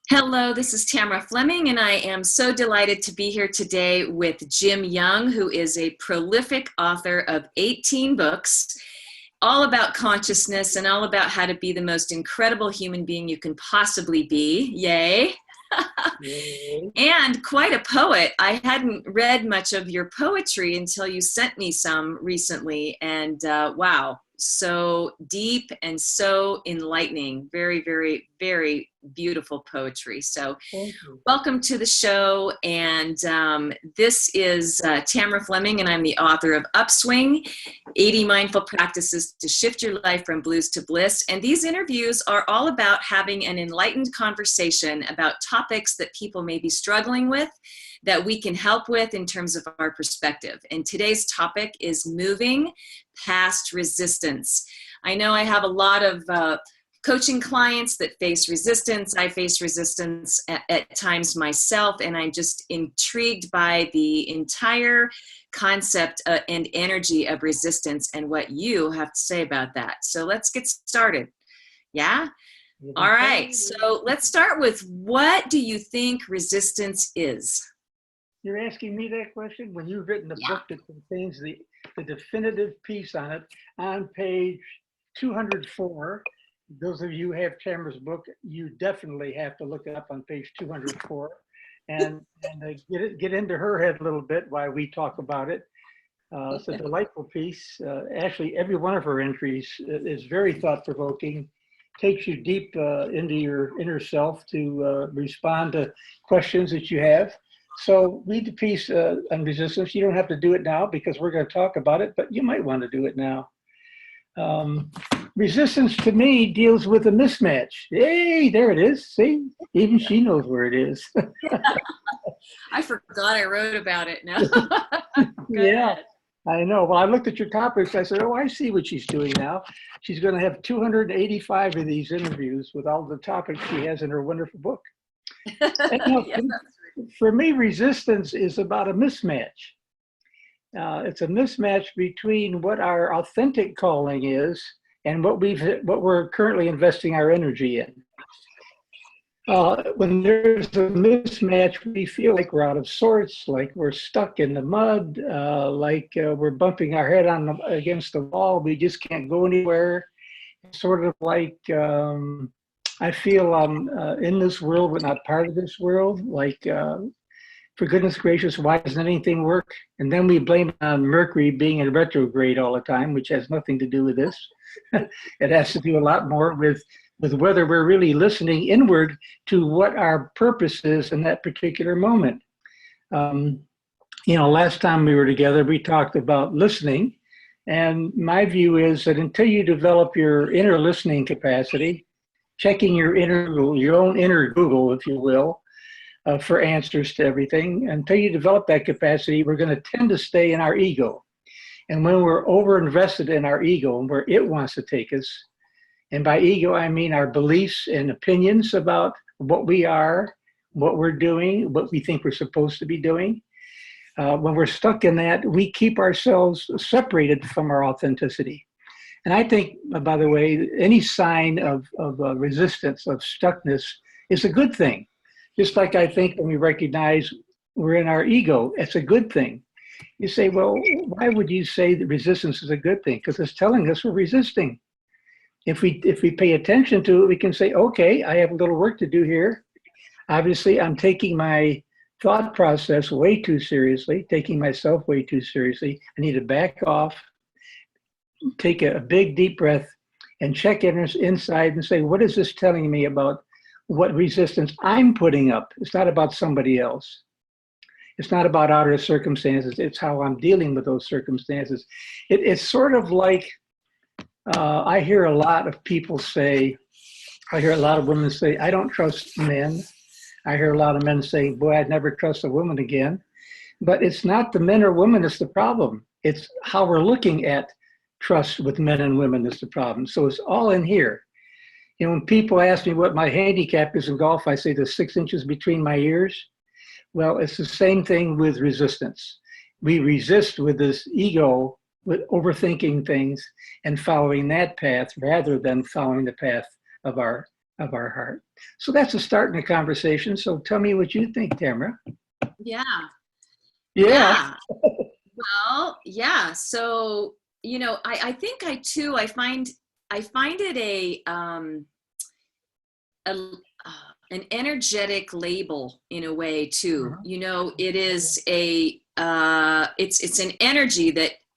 Hello, this is Tamra Fleming, and I am so delighted to be here today with Jim Young, who is a prolific author of 18 books, all about consciousness and all about how to be the most incredible human being you can possibly be. Yay! Yay. And quite a poet. I hadn't read much of your poetry until you sent me some recently, and wow, so deep and so enlightening. Very, very, very beautiful poetry. So Thank you. welcome to the show. And this is Tamra Fleming, and I'm the author of Upswing, 80 Mindful Practices to Shift Your Life from Blues to Bliss. And these interviews are all about having an enlightened conversation about topics that people may be struggling with, that we can help with in terms of our perspective. And today's topic is moving past resistance. I know I have a lot of coaching clients that face resistance. I face resistance at times myself, and I'm just intrigued by the entire concept and energy of resistance and what you have to say about that. So let's get started. Yeah? All right. So let's start with, what do you think resistance is? You're asking me that question when you've written a book that contains the definitive piece on it on page 204. Those of you who have Tamara's book, you definitely have to look it up on page 204 and get into her head a little bit while we talk about it. It's a delightful piece. Actually, every one of her entries is very thought-provoking, takes you deep into your inner self to respond to questions that you have. So read the piece on resistance. You don't have to do it now because we're going to talk about it, but you might want to do it now. Resistance to me deals with a mismatch. Hey, there it is. See, even she knows where it is. I forgot I wrote about it now. Yeah, I know. Well, I looked at your topics. I said, oh, I see what she's doing now. She's going to have 285 of these interviews with all the topics she has in her wonderful book. For me, resistance is about a mismatch. It's a mismatch between what our authentic calling is and what we're currently investing our energy in. When there's a mismatch, we feel like we're out of sorts, like we're stuck in the mud, like we're bumping our head against the wall. We just can't go anywhere. It's sort of like I feel I'm in this world, but not part of this world. Like, for goodness gracious, why doesn't anything work? And then we blame it on Mercury being in retrograde all the time, which has nothing to do with this. It has to do a lot more with whether we're really listening inward to what our purpose is in that particular moment. Last time we were together, we talked about listening. And my view is that until you develop your inner listening capacity, checking your own inner Google, if you will, for answers to everything, until you develop that capacity, we're going to tend to stay in our ego. And when we're over-invested in our ego and where it wants to take us, and by ego, I mean our beliefs and opinions about what we are, what we're doing, what we think we're supposed to be doing. When we're stuck in that, we keep ourselves separated from our authenticity. And I think, by the way, any sign of resistance, of stuckness, is a good thing. Just like I think when we recognize we're in our ego, it's a good thing. You say, well, why would you say that resistance is a good thing? Because it's telling us we're resisting. If we pay attention to it, we can say, okay, I have a little work to do here. Obviously, I'm taking my thought process way too seriously, taking myself way too seriously. I need to back off, take a big, deep breath, and check inside and say, what is this telling me about what resistance I'm putting up? It's not about somebody else. It's not about outer circumstances. It's how I'm dealing with those circumstances. It's sort of like, I hear a lot of people say, I hear a lot of women say, I don't trust men. I hear a lot of men say, boy, I'd never trust a woman again. But it's not the men or women that's the problem. It's how we're looking at trust with men and women is the problem. So it's all in here. When people ask me what my handicap is in golf, I say there's 6 inches between my ears. Well, it's the same thing with resistance. We resist with this ego, with overthinking things and following that path rather than following the path of our of our heart. So that's a start in the conversation. So tell me what you think, Tamara. Yeah. Yeah. Yeah. Well, yeah. So, I think I find it a an energetic label in a way too. It is it's an energy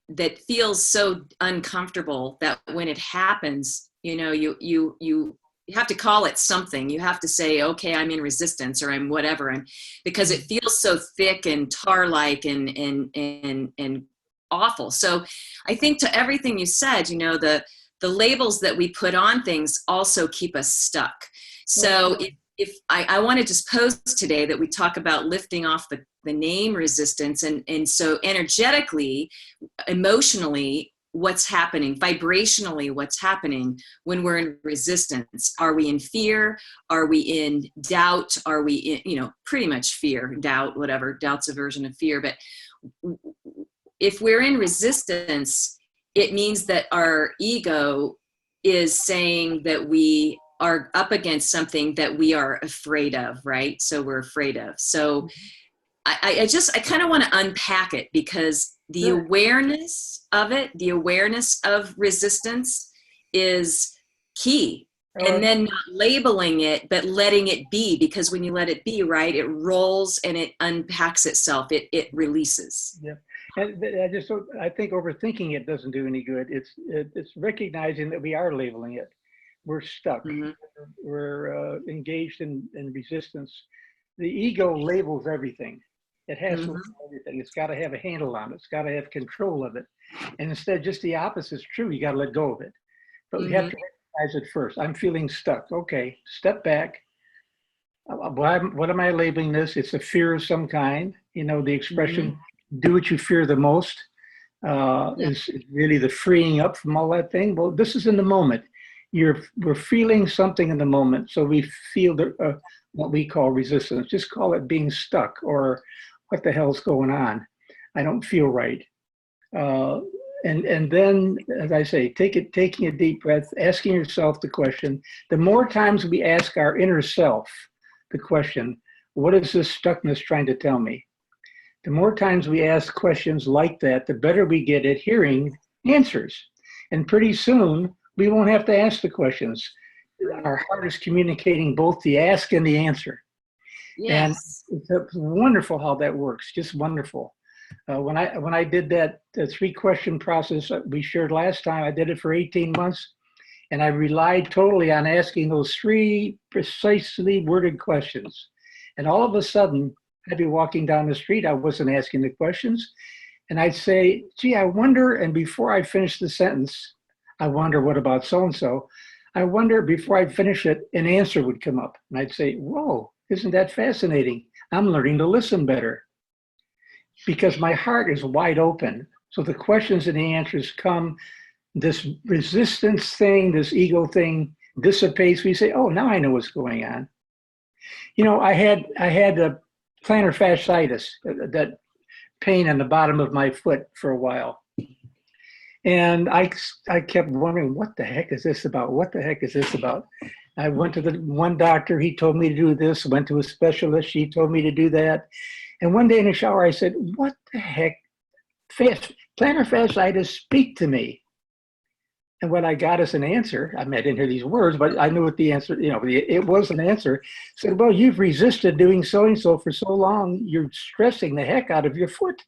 that feels so uncomfortable that when it happens, you have to call it something. You have to say, okay, I'm in resistance, or I'm whatever, and because it feels so thick and tar-like and awful. So I think to everything you said, the labels that we put on things also keep us stuck. So if I want to just pose today that we talk about lifting off the name resistance, and so energetically, emotionally, what's happening, vibrationally, what's happening when we're in resistance. Are we in fear? Are we in doubt? Are we in, pretty much fear, doubt, whatever, doubt's a version of fear. But if we're in resistance, it means that our ego is saying that we are up against something that we are afraid of, right? So we're afraid of. So I kind of want to unpack it, because the awareness of it, the awareness of resistance is key. And then not labeling it, but letting it be, because when you let it be, right, it rolls and it unpacks itself. It releases. Yeah. And I think overthinking it doesn't do any good. It's recognizing that we are labeling it. We're stuck. Mm-hmm. We're engaged in resistance. The ego labels everything. It has to label everything. It's got to have a handle on it. It's got to have control of it. And instead, just the opposite is true. You got to let go of it. But we have to recognize it first. I'm feeling stuck. Okay, step back. What am I labeling this? It's a fear of some kind. The expression, do what you fear the most, is really the freeing up from all that thing. Well, this is in the moment. We're feeling something in the moment. So we feel what we call resistance. Just call it being stuck, or what the hell's going on? I don't feel right. And then, as I say, taking a deep breath, asking yourself the question. The more times we ask our inner self the question, what is this stuckness trying to tell me? The more times we ask questions like that, the better we get at hearing answers. And pretty soon, we won't have to ask the questions. Our heart is communicating both the ask and the answer. Yes. And it's wonderful how that works, just wonderful. When I did that 3-question process we shared last time, I did it for 18 months, and I relied totally on asking those 3 precisely worded questions. And all of a sudden, I'd be walking down the street, I wasn't asking the questions, and I'd say, gee, I wonder, and before I finish the sentence, I wonder what about so-and-so? I wonder, before I finish it, an answer would come up. And I'd say, whoa, isn't that fascinating? I'm learning to listen better, because my heart is wide open. So the questions and the answers come. This resistance thing, this ego thing dissipates. We say, oh, now I know what's going on. I had a plantar fasciitis, that pain on the bottom of my foot, for a while. And I kept wondering, what the heck is this about? What the heck is this about? I went to the one doctor, he told me to do this, went to a specialist, she told me to do that. And one day in the shower, I said, what the heck? Plantar fasciitis, speak to me. And what I got as an answer, I didn't hear these words, but I knew what the answer, it was an answer. Said, well, you've resisted doing so-and-so for so long, you're stressing the heck out of your foot.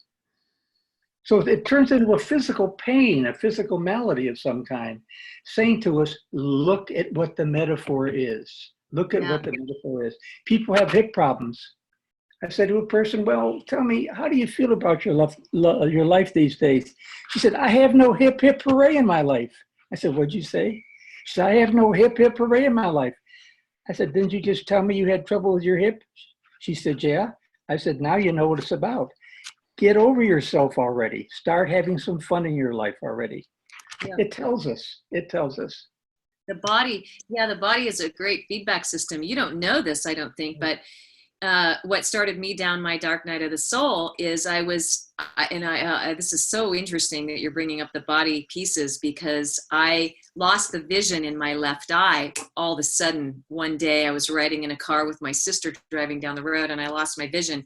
So it turns into a physical pain, a physical malady of some kind, saying to us, look at what the metaphor is. Look at what the metaphor is. People have hip problems. I said to a person, well, tell me, how do you feel about your life these days? She said, I have no hip hooray in my life. I said, what'd you say? She said, I have no hip hooray in my life. I said, didn't you just tell me you had trouble with your hip? She said, yeah. I said, now you know what it's about. Get over yourself already. Start having some fun in your life already. Yeah. It tells us. The body is a great feedback system. You don't know this, I don't think, but what started me down my dark night of the soul is this is so interesting that you're bringing up the body pieces, because I lost the vision in my left eye all of a sudden. One day I was riding in a car with my sister driving down the road, and I lost my vision,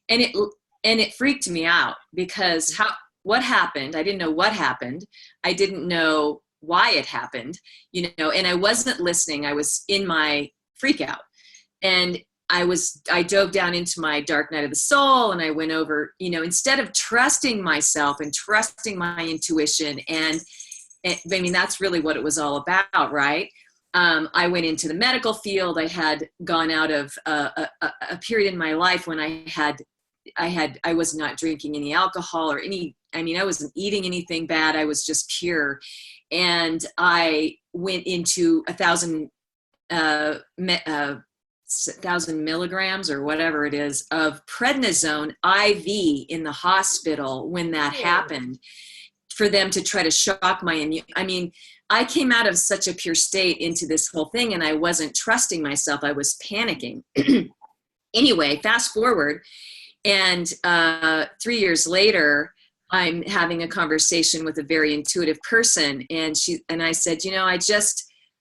and it freaked me out, because what happened? I didn't know what happened. I didn't know why it happened, and I wasn't listening. I was in my freak out, and I dove down into my dark night of the soul, and I went over, instead of trusting myself and trusting my intuition. And I mean, that's really what it was all about, right? I went into the medical field. I had gone out of a period in my life when I was not drinking any alcohol or I wasn't eating anything bad. I was just pure. And I went into 1,000 milligrams or whatever it is of prednisone IV in the hospital when that happened, for them to try to shock my immune. I mean, I came out of such a pure state into this whole thing, and I wasn't trusting myself. I was panicking. Anyway, fast forward, and 3 years later, I'm having a conversation with a very intuitive person, and I said,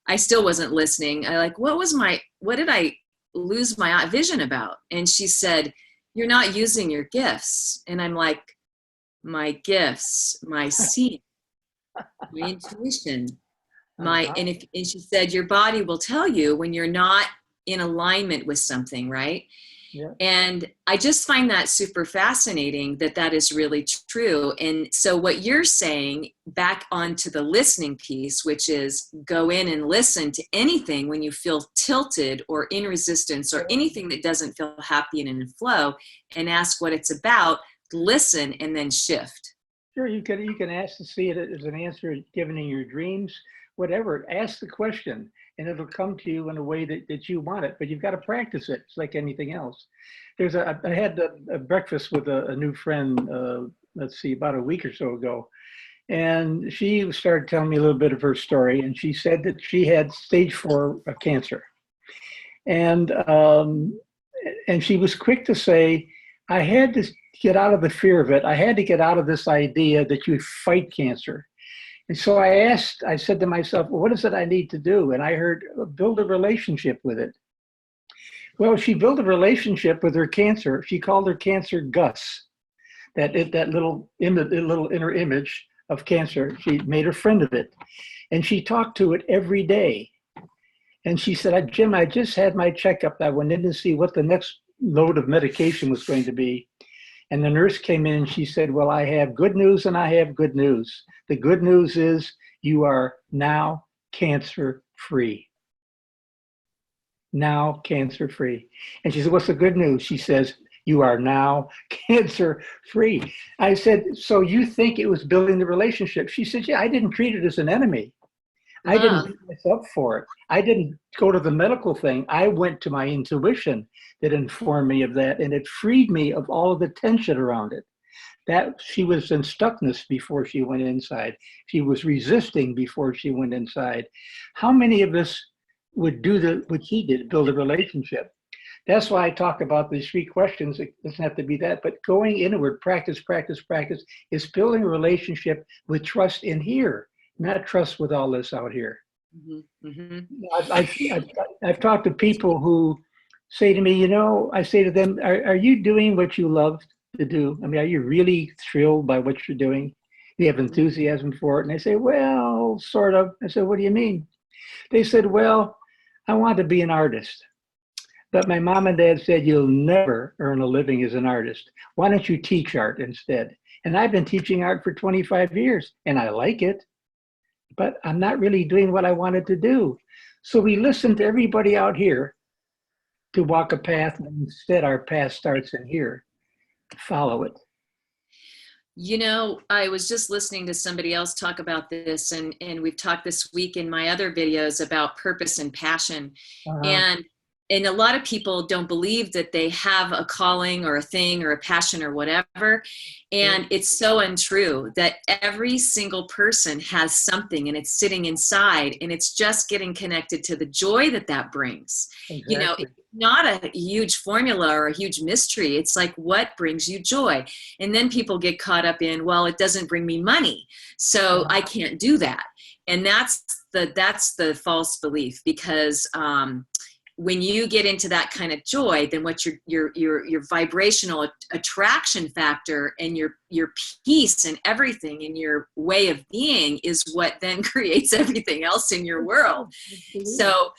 I still wasn't listening. What did I lose my vision about? And she said, you're not using your gifts. And I'm like, my gifts, my seeing, my intuition, and she said, your body will tell you when you're not in alignment with something, right? Yeah. And I just find that super fascinating that is really true. And so what you're saying, back onto the listening piece, which is go in and listen to anything when you feel tilted or in resistance or anything that doesn't feel happy and in flow, and ask what it's about, listen, and then shift. Sure, you can ask to see it as an answer given in your dreams, whatever. Ask the question, and it'll come to you in a way that you want it. But you've got to practice it. It's like anything else. I had a breakfast with a new friend, about a week or so ago, and she started telling me a little bit of her story. And she said that she had stage 4 of cancer, and she was quick to say, I had to get out of the fear of it. I had to get out of this idea that you fight cancer. And so I said to myself, well, what is it I need to do? And I heard, build a relationship with it. Well, she built a relationship with her cancer. She called her cancer Gus, that little inner image of cancer. She made a friend of it. And she talked to it every day. And she said, Jim, I just had my checkup. I went in to see what the next load of medication was going to be. And the nurse came in and she said, well, I have good news and I have good news. The good news is you are now cancer-free. Now cancer-free. And she said, what's the good news? She says, you are now cancer-free. I said, so you think it was building the relationship? She said, yeah, I didn't treat it as an enemy. I didn't beat myself for it. I didn't go to the medical thing. I went to my intuition that informed me of that, and it freed me of all of the tension around it. That she was in stuckness before she went inside. She was resisting before she went inside. How many of us would do what she did, build a relationship? That's why I talk about these 3 questions. It doesn't have to be that, but going inward, practice, practice, practice, is building a relationship with trust in here, not trust with all this out here. Mm-hmm. Mm-hmm. I've talked to people who say to me, I say to them, are you doing what you love to do? I mean, are you really thrilled by what you're doing? You have enthusiasm for it? And they say, well, sort of. I said, what do you mean? They said, well, I want to be an artist. But my mom and dad said, you'll never earn a living as an artist. Why don't you teach art instead? And I've been teaching art for 25 years, and I like it. But I'm not really doing what I wanted to do. So we listen to everybody out here to walk a path, and instead our path starts in here. Follow it. I was just listening to somebody else talk about this, and we've talked this week in my other videos about purpose and passion. And and a lot of people don't believe that they have a calling or a thing or a passion or whatever. And it's so untrue that every single person has something and it's sitting inside, and it's just getting connected to the joy that that brings. Exactly. It's not a huge formula or a huge mystery. It's like, what brings you joy? And then people get caught up in, well, it doesn't bring me money, so I can't do that. And that's the false belief, because when you get into that kind of joy, then what your vibrational attraction factor and your peace and everything in your way of being is what then creates everything else in your world. So,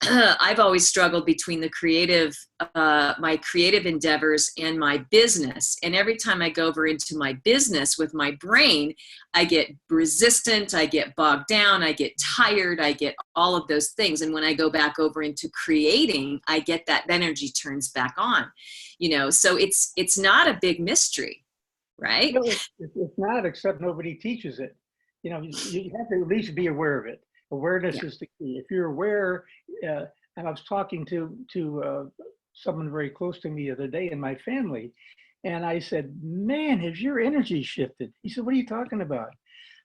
I've always struggled between the creative, my creative endeavors and my business. And every time I go over into my business with my brain, I get resistant, I get bogged down, I get tired, I get all of those things. And when I go back over into creating, I get that energy turns back on, so it's not a big mystery, right? No, it's not, except nobody teaches it. You have to at least be aware of it. Awareness is the key. If you're aware, and I was talking to someone very close to me the other day in my family, and I said, "Man, has your energy shifted?" He said, "What are you talking about?"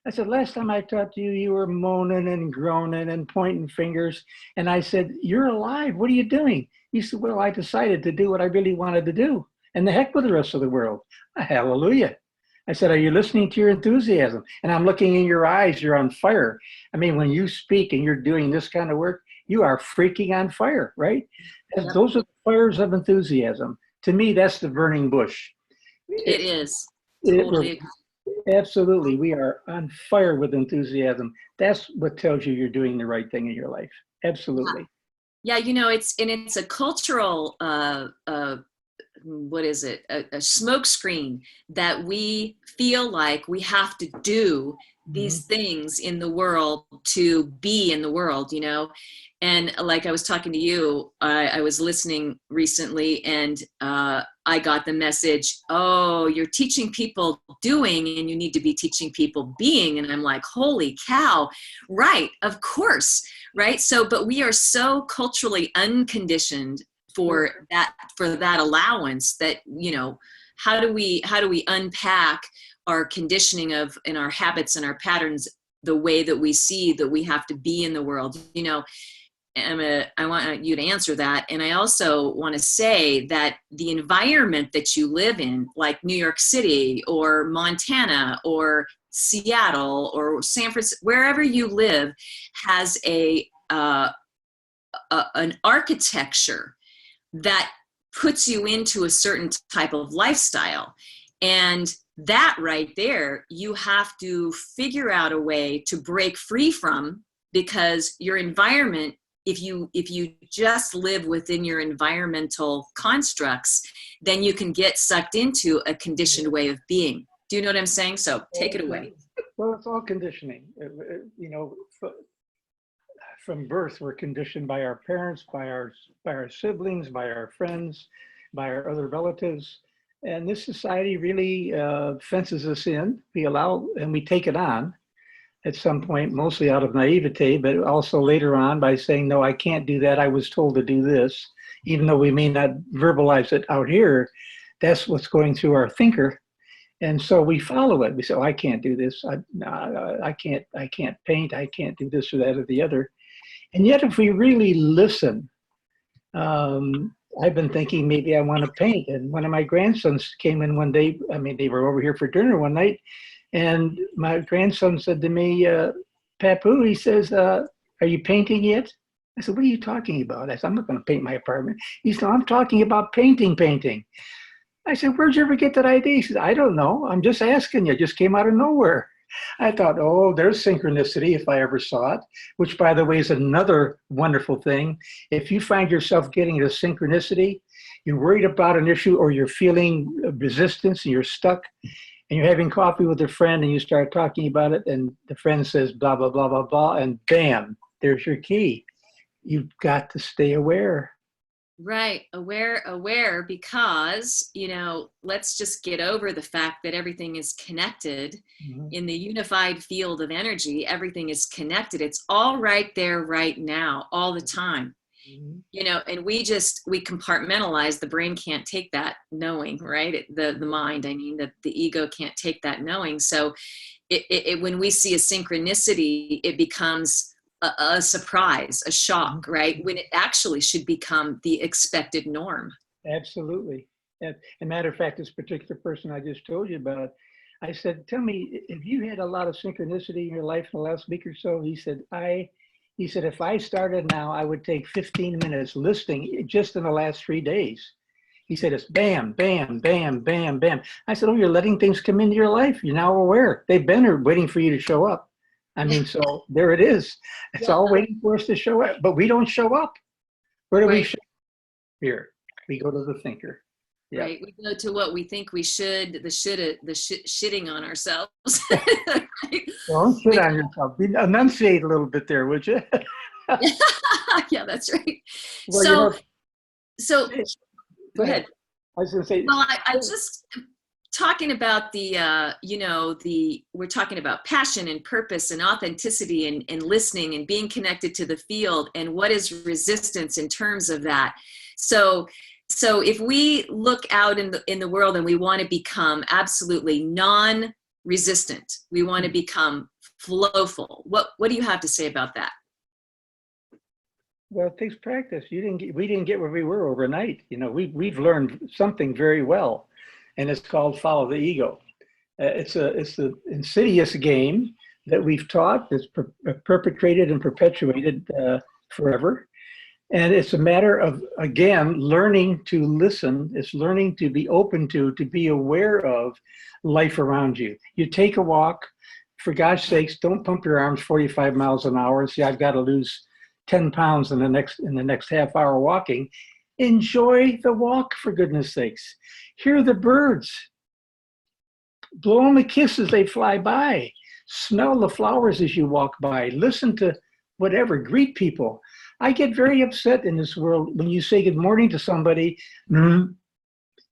I said, "Last time I talked to you, you were moaning and groaning and pointing fingers." And I said, "You're alive. What are you doing?" He said, "Well, I decided to do what I really wanted to do. And the heck with the rest of the world." Hallelujah. I said, "Are you listening to your enthusiasm?" And I'm looking in your eyes, you're on fire. I mean, when you speak and you're doing this kind of work, you are freaking on fire, right? Yep. Those are the fires of enthusiasm. To me, that's the burning bush. It is. It, Totally. absolutely. We are on fire with enthusiasm. That's what tells you you're doing the right thing in your life. Absolutely. Yeah, it's a cultural what is it, a smoke screen that we feel like we have to do these things in the world to be in the world, and like I was talking to you, I was listening recently, and I got the message, oh, you're teaching people doing and you need to be teaching people being. And I'm like, holy cow, right, of course, right? So but we are so culturally unconditioned for that allowance that, how do we unpack our conditioning of and our habits and our patterns, the way that we see that we have to be in the world. I want you to answer that. And I also want to say that the environment that you live in, like New York City or Montana or Seattle or San Francisco, wherever you live, has an architecture that puts you into a certain type of lifestyle. And that right there, you have to figure out a way to break free from, because your environment, if you just live within your environmental constructs, then you can get sucked into a conditioned way of being. Do you know what I'm saying? So take it away. Well, it's all conditioning. From birth, we're conditioned by our parents, by our siblings, by our friends, by our other relatives. And this society really fences us in. We allow and we take it on at some point, mostly out of naivete, but also later on by saying, no, I can't do that. I was told to do this, even though we may not verbalize it out here. That's what's going through our thinker. And so we follow it. We say, oh, I can't do this. I can't paint. I can't do this or that or the other. And yet, if we really listen, I've been thinking maybe I want to paint. And one of my grandsons came in one day. I mean, they were over here for dinner one night. And my grandson said to me, Papu, he says, are you painting yet? I said, what are you talking about? I said, I'm not going to paint my apartment. He said, I'm talking about painting. I said, where'd you ever get that idea? He said, I don't know. I'm just asking you. It just came out of nowhere. I thought, oh, there's synchronicity if I ever saw it, which, by the way, is another wonderful thing. If you find yourself getting into synchronicity, you're worried about an issue or you're feeling resistance and you're stuck and you're having coffee with a friend and you start talking about it and the friend says blah, blah, blah, blah, blah, and bam, there's your key. You've got to stay aware. Right. Aware, because, let's just get over the fact that everything is connected. In the unified field of energy. Everything is connected. It's all right there, right now, all the time. Mhm. And we compartmentalize. The brain can't take that knowing, right? The mind, I mean, the ego can't take that knowing. So when we see a synchronicity, it becomes a surprise, a shock, right? When it actually should become the expected norm. Absolutely. And a matter of fact, this particular person I just told you about, I said, tell me, if you had a lot of synchronicity in your life in the last week or so, he said, if I started now, I would take 15 minutes listening just in the last 3 days. He said, it's bam, bam, bam, bam, bam. I said, oh, you're letting things come into your life. You're now aware. They've been there waiting for you to show up. I mean, so there it is. It's Yeah. all waiting for us to show up, but we don't show up. Where do we Right. show up? Here? We go to the thinker. Yeah. Right. We go to what we think we should, shitting on ourselves. Don't shit on yourself. Enunciate a little bit there, would you? Yeah, that's right. Well, So go go ahead. ahead. I was going to say, Well, I just talking about we're talking about passion and purpose and authenticity and listening and being connected to the field, and what is resistance in terms of that. So if we look out in the world and we want to become absolutely non-resistant, we want to become flowful. What do you have to say about that? well, it takes practice. We didn't get where we were overnight. We've learned something very well, and it's called follow the ego. It's an insidious game that we've taught that's perpetrated and perpetuated forever. And it's a matter of, again, learning to listen. It's learning to be open to be aware of life around you. You take a walk, for gosh sakes, don't pump your arms 45 miles an hour and say, I've got to lose 10 pounds in the next half hour walking. Enjoy the walk, for goodness sakes. Hear the birds. Blow them a kiss as they fly by. Smell the flowers as you walk by. Listen to whatever. Greet people. I get very upset in this world when you say good morning to somebody,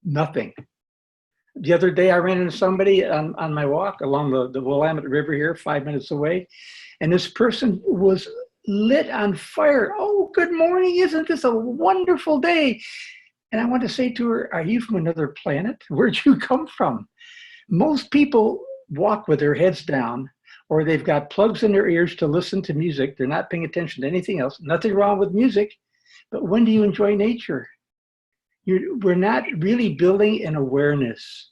nothing. The other day I ran into somebody on my walk along the Willamette River here, 5 minutes away, and this person was lit on fire. Oh, good morning. Isn't this a wonderful day? And I want to say to her, are you from another planet? Where'd you come from? Most people walk with their heads down, or they've got plugs in their ears to listen to music. They're not paying attention to anything else. Nothing wrong with music, but when do you enjoy nature? We're not really building an awareness.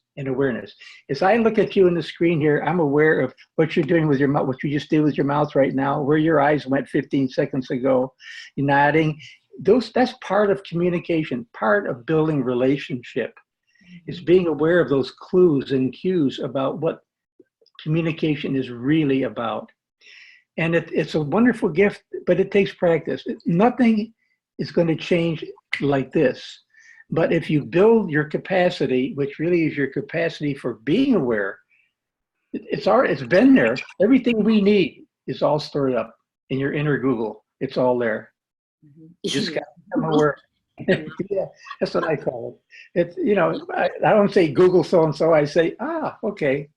As I look at you on the screen here, I'm aware of what you're doing with your mouth, what you just did with your mouth right now, where your eyes went 15 seconds ago. You're nodding. That's part of communication, part of building relationship, is being aware of those clues and cues about what communication is really about. And it's a wonderful gift, but it takes practice. Nothing is going to change like this. But if you build your capacity, which really is your capacity for being aware, it's been there. Everything we need is all stored up in your inner Google. It's all there. You just got to become aware. Yeah, that's what I call it. I don't say Google so-and-so. I say, okay,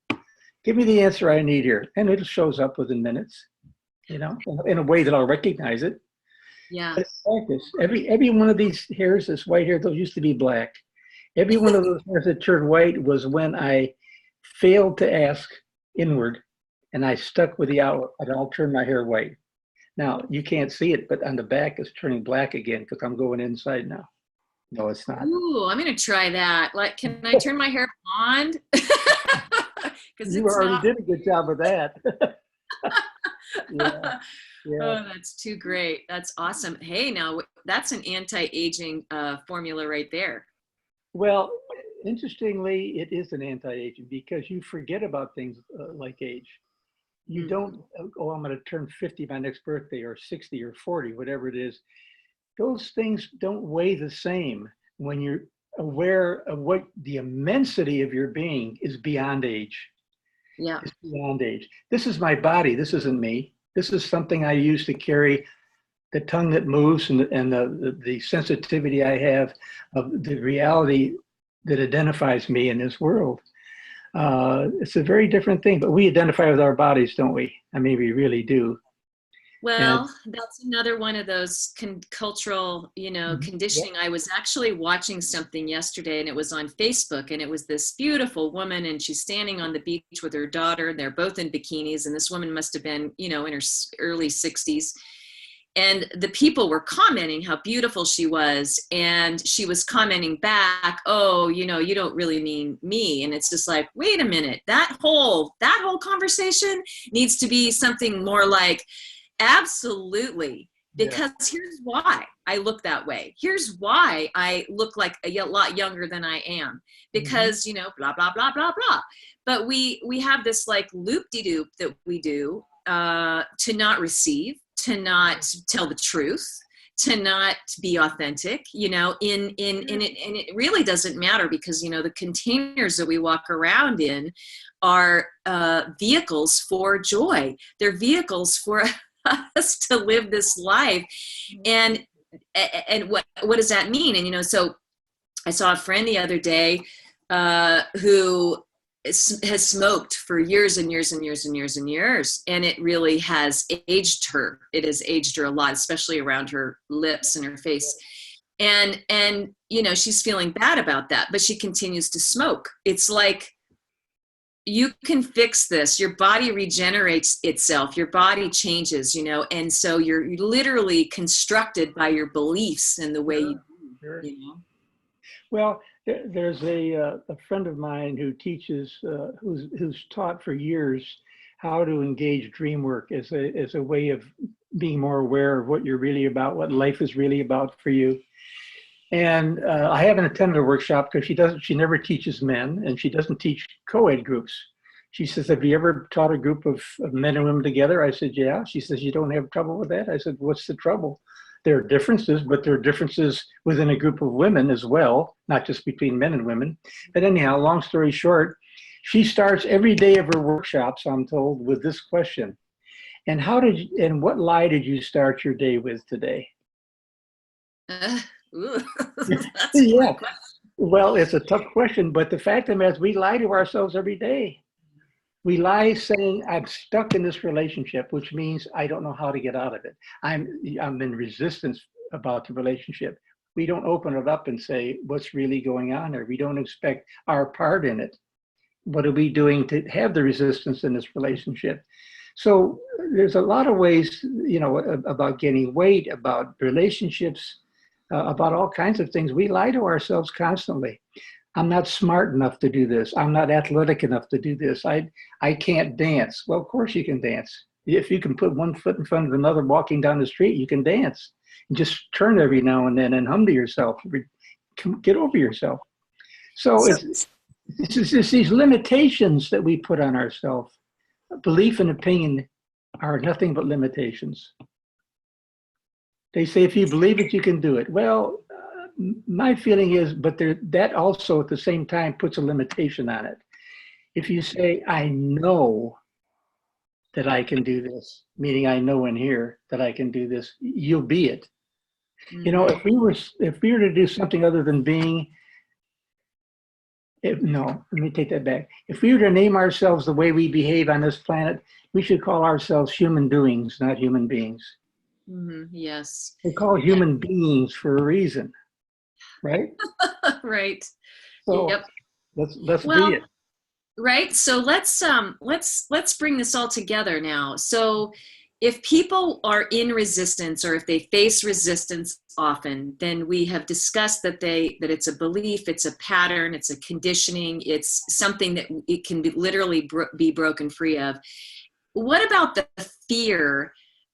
give me the answer I need here. And it shows up within minutes, in a way that I'll recognize it. Yeah. But it's practice. Every one of these hairs, this white hair, those used to be black. Every one of those hairs that turned white was when I failed to ask inward, and I stuck with the outward, and I'll turn my hair white. Now, you can't see it, but on the back it's turning black again because I'm going inside now. No, it's not. Ooh, I'm going to try that. Like, can I turn my hair blonde? Because You it's already not. did a good job of that. Yeah. Yeah. Oh, that's too great. That's awesome. Hey, now that's an anti-aging formula right there. Well, interestingly, it is an anti-aging because you forget about things like age. You don't, oh, I'm going to turn 50 my next birthday, or 60 or 40, whatever it is. Those things don't weigh the same when you're aware of what the immensity of your being is beyond age. Yeah. It's beyond age. This is my body. This isn't me. This is something I use to carry the tongue that moves and the sensitivity I have of the reality that identifies me in this world. It's a very different thing, but we identify with our bodies, don't we? I mean, we really do. And Well, that's another one of those cultural, yeah, conditioning. I was actually watching something yesterday and it was on Facebook, and it was this beautiful woman and she's standing on the beach with her daughter, and they're both in bikinis, and this woman must have been, in her early 60s. And the people were commenting how beautiful she was, and she was commenting back, oh, you don't really mean me. And it's just like, wait a minute, that whole conversation needs to be something more like, absolutely. yeah. Because here's why I look that way. Here's why I look like a lot younger than I am. Hmm. Because, blah, blah, blah, blah, blah. But we have this like loop-de-doop that we do to not receive, to not tell the truth, to not be authentic, in it. And it really doesn't matter because, the containers that we walk around in are vehicles for joy. They're vehicles for us to live this life. And what does that mean? And so I saw a friend the other day who has smoked for years and years and years and years and years, and it really has aged her. It has aged her a lot, especially around her lips and her face. And she's feeling bad about that, but she continues to smoke. It's like, you can fix this. Your body regenerates itself. Your body changes, and so you're literally constructed by your beliefs and the way you Sure, do, sure. you know. Well, there's a friend of mine who teaches, who's taught for years how to engage dream work as a way of being more aware of what you're really about, what life is really about for you. And I haven't attended a workshop because she never teaches men, and she doesn't teach co-ed groups. She says, have you ever taught a group of men and women together? I said, yeah. She says, you don't have trouble with that? I said, what's the trouble? There are differences, but there are differences within a group of women as well, not just between men and women. But anyhow, long story short, she starts every day of her workshops, I'm told, with this question. And what lie did you start your day with today? Uh, ooh, that's quite Yeah. a question. Well, it's a tough question, but the fact of the matter is we lie to ourselves every day. We lie saying, I'm stuck in this relationship, which means I don't know how to get out of it. I'm in resistance about the relationship. We don't open it up and say, what's really going on there? We don't expect our part in it. What are we doing to have the resistance in this relationship? So there's a lot of ways, about gaining weight, about relationships, about all kinds of things. We lie to ourselves constantly. I'm not smart enough to do this. I'm not athletic enough to do this. I can't dance. Well, of course you can dance. If you can put one foot in front of another walking down the street, you can dance. And just turn every now and then and hum to yourself. Get over yourself. So So, it's these limitations that we put on ourselves. Belief and opinion are nothing but limitations. They say if you believe it, you can do it. Well, my feeling is, but that also at the same time puts a limitation on it. If you say, I know that I can do this, meaning I know in here that I can do this, you'll be it. mhm. If we were to do something other than being, no, let me take that back. If we were to name ourselves the way we behave on this planet, we should call ourselves human doings, not human beings. Yes. We're called Yeah. human beings for a reason, right? Right. So Yep. let's be Well, it. right. So let's bring this all together now. So if people are in resistance, or if they face resistance often, then we have discussed that it's a belief, it's a pattern, it's a conditioning, it's something that it can be literally be broken free of. What about the fear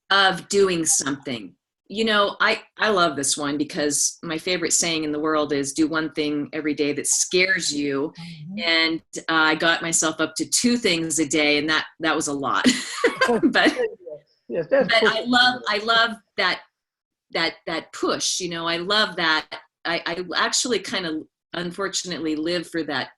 of doing something? I love this one because my favorite saying in the world is do one thing every day that scares you. And I got myself up to two things a day, and that was a lot. but Yes, that's but pushing. I love that push. I love that. I actually kind of unfortunately live for that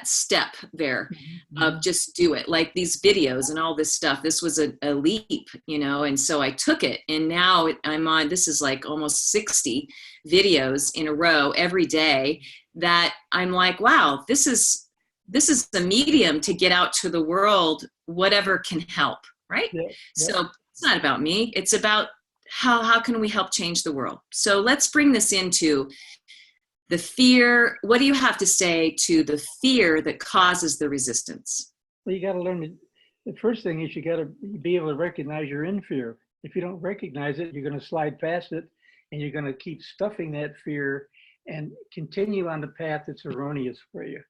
step there of Mhm. just do it, like these videos and all this stuff. This was a leap, and so I took it, and now I'm on, this is like almost 60 videos in a row every day, that I'm like, wow, this is the medium to get out to the world, whatever can help, right? Yeah, yeah. So It's not about me. It's about how can we help change the world? So let's bring this into the fear. What do you have to say to the fear that causes the resistance? Well, you got to learn the first thing is you got to be able to recognize you're in fear. If you don't recognize it, you're going to slide past it and you're going to keep stuffing that fear and continue on the path that's erroneous for you.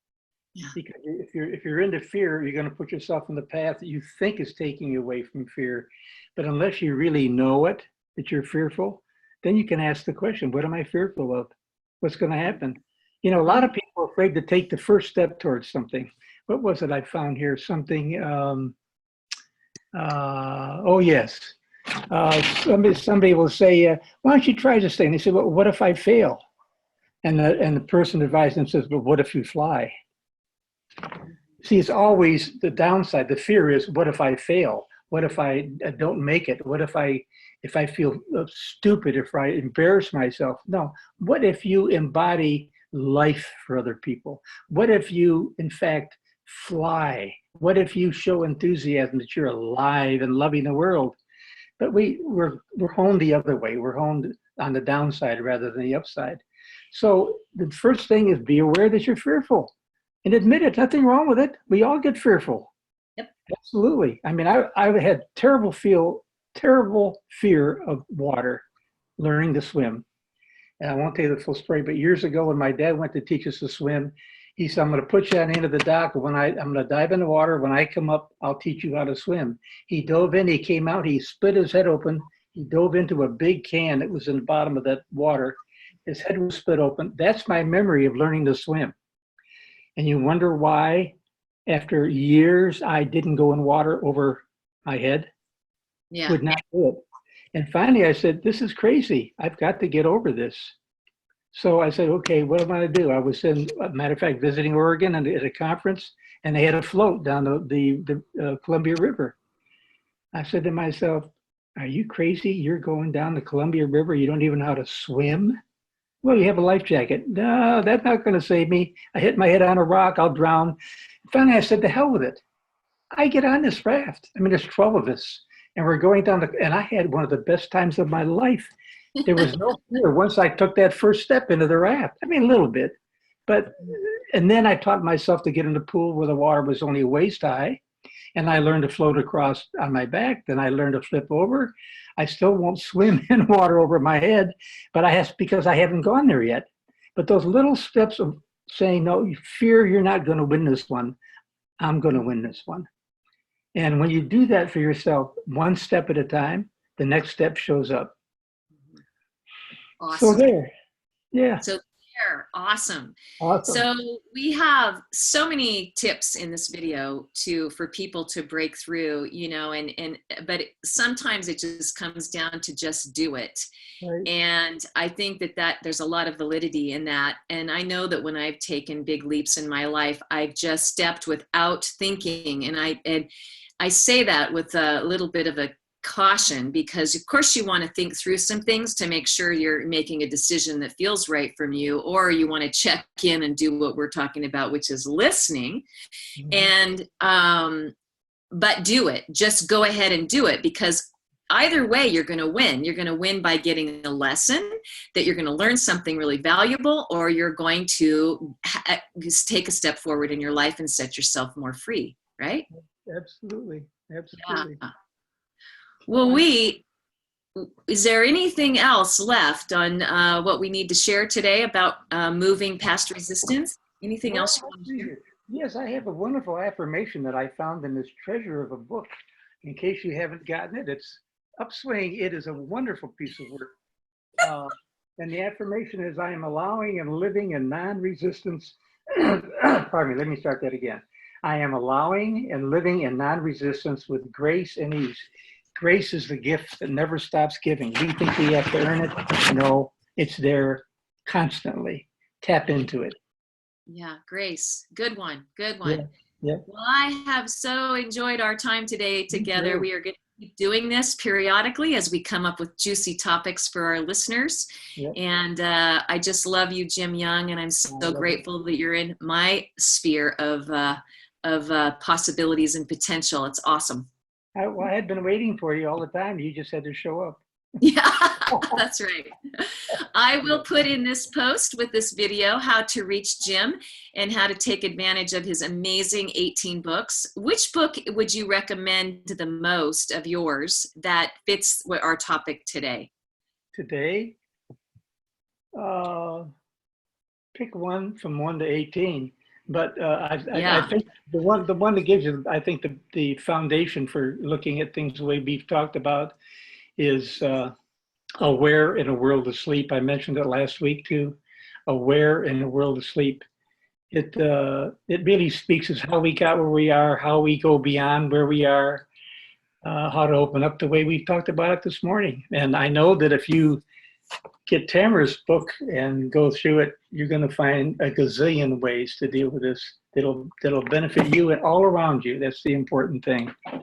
Yeah. Because if you're into fear, you're going to put yourself on the path that you think is taking you away from fear. But unless you really know it, that you're fearful, then you can ask the question, what am I fearful of? What's going to happen? You know, a lot of people are afraid to take the first step towards something. What was it I found here? Something, oh yes. Somebody will say, why don't you try this thing? They say, well, what if I fail? And the person advised them says, but what if you fly? See, it's always the downside. The fear is, what if I fail? What if I don't make it? What if I feel stupid, if I embarrass myself? No. What if you embody life for other people? What if you, in fact, fly? What if you show enthusiasm that you're alive and loving the world? But we're honed the other way. We're honed on the downside rather than the upside. So the first thing is be aware that you're fearful and admit it. Nothing wrong with it. We all get fearful. Yep. Absolutely. I mean, I had terrible fear of water, learning to swim. And I won't tell you the full story, but years ago when my dad went to teach us to swim, he said, I'm going to put you on the end of the dock. I'm going to dive in the water. When I come up, I'll teach you how to swim. He dove in, he came out, he split his head open. He dove into a big can that was in the bottom of that water. His head was split open. That's my memory of learning to swim. And you wonder why, after years, I didn't go in water over my head, Yeah. would not do it. And finally I said, this is crazy. I've got to get over this. So I said, okay, what am I going to do? I was in, matter of fact, visiting Oregon at a conference, and they had a float down the Columbia River. I said to myself, are you crazy? You're going down the Columbia River. You don't even know how to swim? Well, you have a life jacket. No, that's not going to save me. I hit my head on a rock. I'll drown. Finally, I said, to hell with it. I get on this raft. I mean, there's 12 of us, and we're going down and I had one of the best times of my life. There was no fear once I took that first step into the raft. I mean, a little bit, and then I taught myself to get in the pool where the water was only waist high, and I learned to float across on my back. Then I learned to flip over. I still won't swim in water over my head, but because I haven't gone there yet. But those little steps of saying, no, you fear you're not going to win this one. I'm going to win this one. And when you do that for yourself, one step at a time, the next step shows up. Awesome. So there, yeah. So there, awesome. Awesome. So we have so many tips in this video for people to break through, you know, but sometimes it just comes down to just do it. Right. And I think that there's a lot of validity in that. And I know that when I've taken big leaps in my life, I've just stepped without thinking. And I say that with a little bit of a caution, because of course you want to think through some things to make sure you're making a decision that feels right from you, or you want to check in and do what we're talking about, which is listening. Mm-hmm. And but do it. Just go ahead and do it, because either way you're going to win. You're going to win by getting a lesson that you're going to learn something really valuable, or you're going to just take a step forward in your life and set yourself more free, right? Absolutely. Absolutely. Yeah. Well, is there anything else left on what we need to share today about moving past resistance? Anything else you want to share? Yes, I have a wonderful affirmation that I found in this treasure of a book. In case you haven't gotten it, it's Upswing. It is a wonderful piece of work. And the affirmation is, I am allowing and living in non-resistance. Pardon me, let me start that again. I am allowing and living in non-resistance with grace and ease. Grace is the gift that never stops giving. We think we have to earn it. No, it's there constantly. Tap into it. Yeah, grace. Good one. Good one. Yeah, yeah. Well, I have so enjoyed our time today together. We are going to keep doing this periodically as we come up with juicy topics for our listeners. Yeah. And I just love you, Jim Young, and I'm so grateful that you're in my sphere of possibilities and potential. It's awesome. I had been waiting for you all the time. You just had to show up. Yeah, that's right. I will put in this post with this video how to reach Jim and how to take advantage of his amazing 18 books. Which book would you recommend the most of yours that fits our topic today? Today, uh, pick one from 1 to 18. But I Yeah. think the one that gives you, I think the foundation for looking at things the way we've talked about is Aware in a World of Sleep. I mentioned it last week too. Aware in a World of Sleep. It really speaks as how we got where we are, how we go beyond where we are, how to open up the way we talked about it this morning. And I know that if you get Tamara's book and go through it, you're going to find a gazillion ways to deal with this that'll benefit you and all around you. That's the important thing. Oh,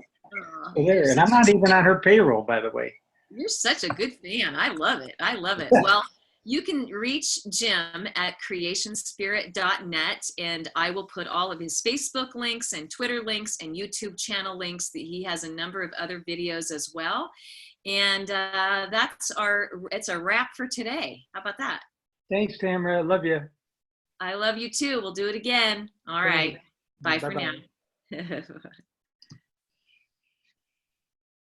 So there, and I'm not even on her payroll, by the way. you're such a good fan. I love it. I love it. Well, you can reach Jim at creationspirit.net, and I will put all of his Facebook links and Twitter links and YouTube channel links. That he has a number of other videos as well. And it's a wrap for today. How about that? Thanks, Tamara. Love you. I love you too. We'll do it again. All right. Thanks. Bye Bye for now. bye.